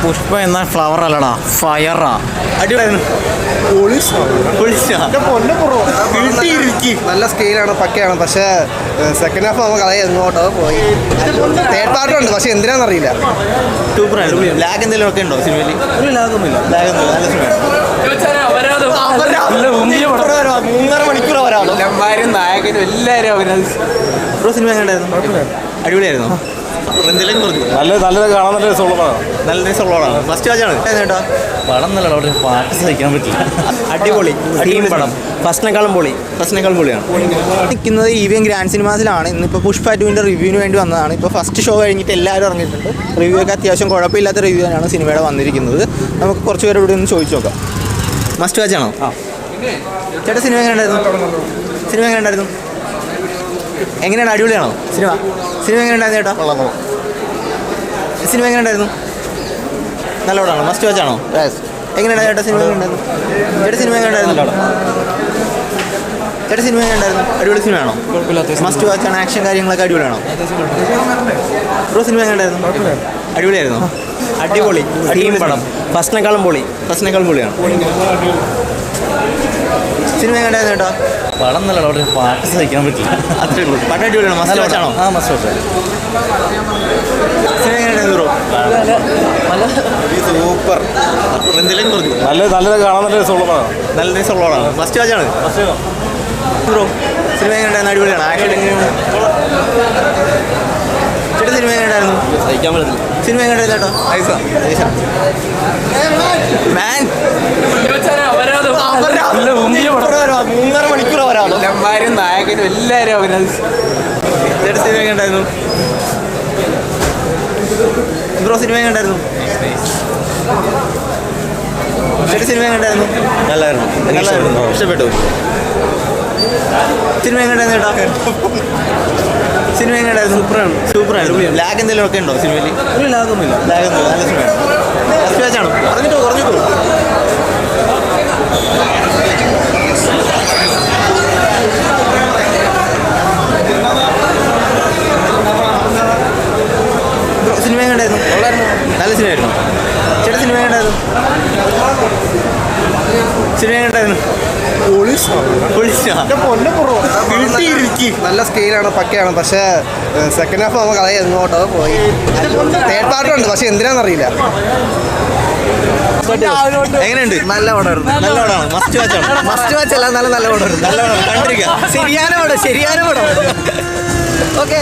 പുഷ്പ എന്ന ഫ്ലവർ അല്ലടാ, ഫയറാ. നല്ല സ്കെയിലാണ്, പക്കയാണ്. പക്ഷേ സെക്കൻഡ് ഹാഫ് നമ്മൾ കളയാൻ എങ്ങോട്ടോ പോയി. തേർഡ് പാർട്ട് ഉണ്ട്, പക്ഷെ എന്തിനാണെന്നറിയില്ല. സൂപ്പറായിരുന്നു. ലാഗ് എന്തെങ്കിലും ഒക്കെ ഉണ്ടോ സിനിമയിൽ? ഒരു ലാഗൊന്നുമില്ല. നല്ല സിനിമയാണ്. 3.5 മണിക്കൂർ വരാമോ? നായകനും എല്ലാവരും അഭിനന്ദിച്ചു. ബ്രോ സിനിമ എങ്ങനെയായിരുന്നു? അടിപൊളിയായിരുന്നു. എന്തെങ്കിലും പറഞ്ഞു നല്ലത് കാണാൻ നല്ല രസമുള്ളതാണ്. നല്ല രസമുള്ളതാണ്. ഫസ്റ്റ് വാച്ചാണ് കേട്ടോ. പടം നല്ല അവിടെ പാട്ട് സഹിക്കാൻ പറ്റില്ല. അടിപൊളി പടം. ഫസ്റ്റിനേക്കാളും പൊളിയാണ്. നിൽക്കുന്നത് EVM ഗ്രാൻഡ് സിനിമാസിലാണ്. ഇന്നിപ്പോൾ പുഷ്പ 2ൻ്റെ റിവ്യൂവിന് വേണ്ടി വന്നതാണ്. ഇപ്പോൾ ഫസ്റ്റ് ഷോ കഴിഞ്ഞിട്ട് എല്ലാവരും ഇറങ്ങിയിട്ടുണ്ട്. റിവ്യൂ ഒക്കെ അത്യാവശ്യം കുഴപ്പമില്ലാത്ത റിവ്യൂ ആണ് സിനിമയുടെ വന്നിരിക്കുന്നത്. നമുക്ക് കുറച്ച് പേരോട് ഒന്ന് ചോദിച്ചു നോക്കാം. മസ്റ്റ് വാച്ചാണോ? ചേട്ടാ സിനിമ എങ്ങനെയുണ്ടായിരുന്നു? എങ്ങനെയാണ്? അടിപൊളിയാണോ സിനിമ എങ്ങനെയുണ്ടായിരുന്നു ചേട്ടാ? സിനിമ എങ്ങനെയുണ്ടായിരുന്നു? നല്ല പടമാണോ? മസ്റ്റ് വാച്ചാണോ? എങ്ങനെയാണ് ചേട്ടാ സിനിമ എങ്ങനെയുണ്ടായിരുന്നു? സിനിമ എങ്ങനെയുണ്ടായിരുന്നു? അടിപൊളി സിനിമയാണോ? മസ്റ്റ് വാച്ചാണ്. ആക്ഷൻ കാര്യങ്ങളൊക്കെ അടിപൊളിയാണോ? ബ്രോ സിനിമ എങ്ങനെയുണ്ടായിരുന്നു? അടിപൊളിയായിരുന്നു. അടിപൊളി പടം. ഫസ്റ്റിനേക്കാളും പൊളിയാണ്. സിനിമ എങ്ങനെയായിരുന്നു ചേട്ടാ? പടം നല്ല അവിടെ പാട്ട് സഹിക്കാൻ പറ്റില്ല. അത്രേ ഉള്ളൂ. പടം അടിപൊളിയാണോ? മസ്റ്റ് വാച്ചാണോ? Must watch. സിനിമ എങ്ങനെയായിരുന്നു ബ്രോ? സൂപ്പർ. എന്തെങ്കിലും പറഞ്ഞു നല്ലത് കാണാൻ നല്ല രസമുള്ളതാണ്. നല്ല രസമുള്ളതാണ്. ഫസ്റ്റ് വാച്ചാണ് ബ്രോ. സിനിമ എങ്ങനെയുണ്ടായിരുന്നു? അടിപൊളിയാണ്. ആക്ഷൻ എങ്ങനെയാണ് ചേട്ടാ? സിനിമ എങ്ങനെയുണ്ടായിരുന്നു? സഹിക്കാൻ പറ്റില്ല. സിനിമ എങ്ങനെയായിരുന്നു ചേട്ടാ? ഐസ മാൻ 3.5 മണിക്കൂർ വരാമോ? നായകനും എല്ലാവരും അഭിനന്ദിച്ചു. ചേട്ടാ സിനിമ എങ്ങനെയുണ്ടായിരുന്നു? ബ്രോ സിനിമ എങ്ങനെയുണ്ടായിരുന്നു? ചേട്ടാ സിനിമ എങ്ങനെയുണ്ടായിരുന്നു? നല്ലായിരുന്നു. ഇഷ്ടപ്പെട്ടു. സിനിമ എങ്ങനെയുണ്ടായിരുന്നു ചേട്ടാ? സിനിമ എങ്ങനെയുണ്ടായിരുന്നു? സൂപ്പറായിരുന്നു. ലാഗ് എന്തെങ്കിലും ഒക്കെ ഉണ്ടോ സിനിമയിൽ? ഒരു ലാഗൊന്നുമില്ല. നല്ല സിനിമയാണ്. ഫസ്റ്റ് വാച്ചാണോ? പറഞ്ഞിട്ടോ? സിനിമ എങ്ങനെയായിരുന്നു? നല്ല സിനിമയായിരുന്നു. ചേട്ടാ സിനിമ എങ്ങനെയായിരുന്നു? നല്ല സ്കെയിലാണ്, പക്കയാണ്. പക്ഷേ സെക്കൻഡ് ഹാഫ് നമ്മൾ കളയാൻ എങ്ങോട്ടോ പോയി. തേർഡ് പാർട്ട് ഉണ്ട്, പക്ഷെ എന്തിനാണെന്നറിയില്ല. എങ്ങനെയുണ്ട്? നല്ല പടമായിരുന്നു. മസ്റ്റ് വാച്ചാണ്. മസ്റ്റ് വാച്ച് അല്ല, നല്ല പടമായിരുന്നു. നല്ല പടം കണ്ടിരിക്കുക. ശരിയാന പടം. ഓക്കെ.